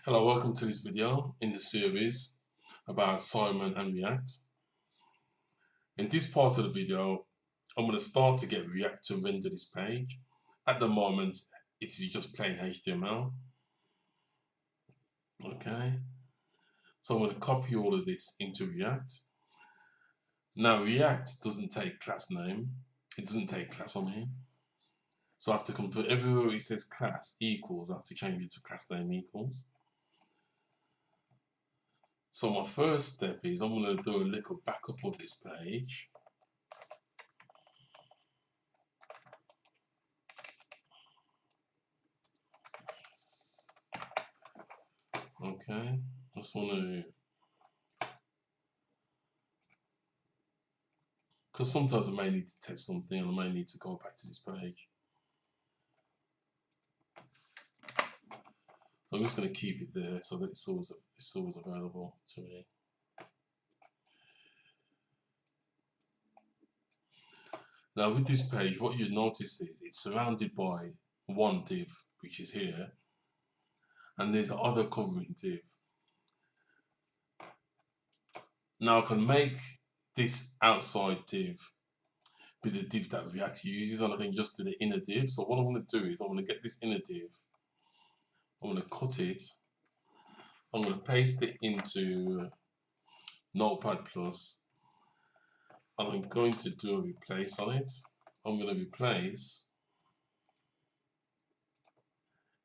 Hello, welcome to this video in the series about Simon and React. In this part of the video, I'm going to start to get React to render this page. At the moment, it is just plain HTML. Okay, so I'm going to copy all of this into React. Now, React doesn't take class name. It doesn't take class, So I have to convert everywhere it says class equals, I have to change it to class name equals. So my first step is I'm going to do a little backup of this page. Okay, just want to, because sometimes I may need to test something and I may need to go back to this page. So I'm just going to keep it there so that it's always available to me. Now with this page, what you notice is it's surrounded by one div, which is here, and there's another covering div. Now I can make this outside div be the div that React uses, and I can just do the inner div. So what I'm going to do is I'm going to get this inner div, I'm going to cut it, I'm going to paste it into Notepad+, and I'm going to do a replace on it. I'm going to replace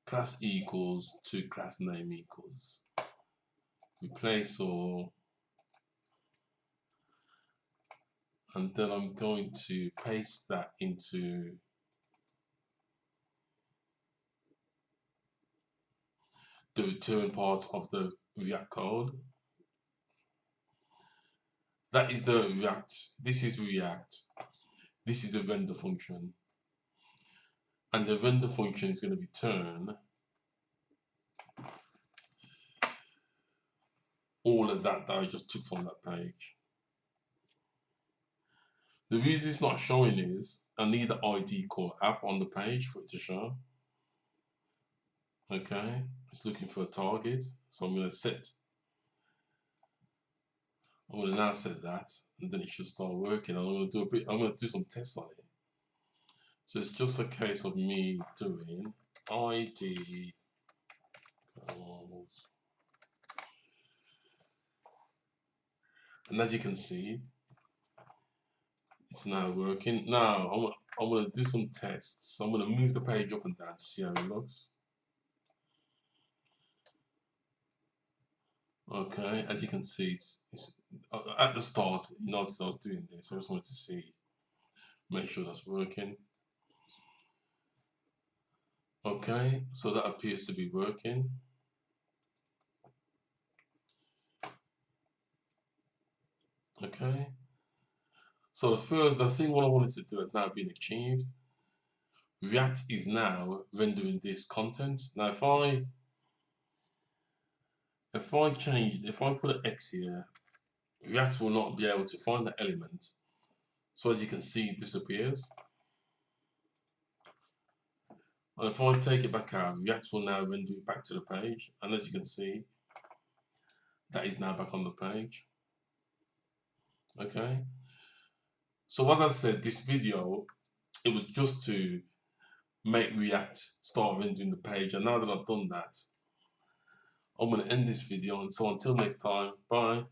class equals to class name equals. Replace all, and then I'm going to paste that into the return part of the React code. That is the React. This is React. This is the render function. And the render function is going to return all of that I just took from that page. The reason it's not showing is I need the ID called app on the page for it to show. Okay, it's looking for a target, so I'm going to now set that, and then it should start working. I'm going to do some tests on it. So it's just a case of me doing ID calls, and as you can see, it's now working. Now I'm going to do some tests. I'm going to move the page up and down to see how it looks. Okay, as you can see, it's at the start, you noticed I was doing this. I just wanted to make sure that's working. Okay, so that appears to be working. Okay, so the thing what I wanted to do has now been achieved. React is now rendering this content. Now if I put an X here, React will not be able to find the element. So as you can see, it disappears. And if I take it back out, React will now render it back to the page. And as you can see, that is now back on the page. Okay. So as I said, this video, it was just to make React start rendering the page. And now that I've done that, I'm going to end this video. And so until next time, bye.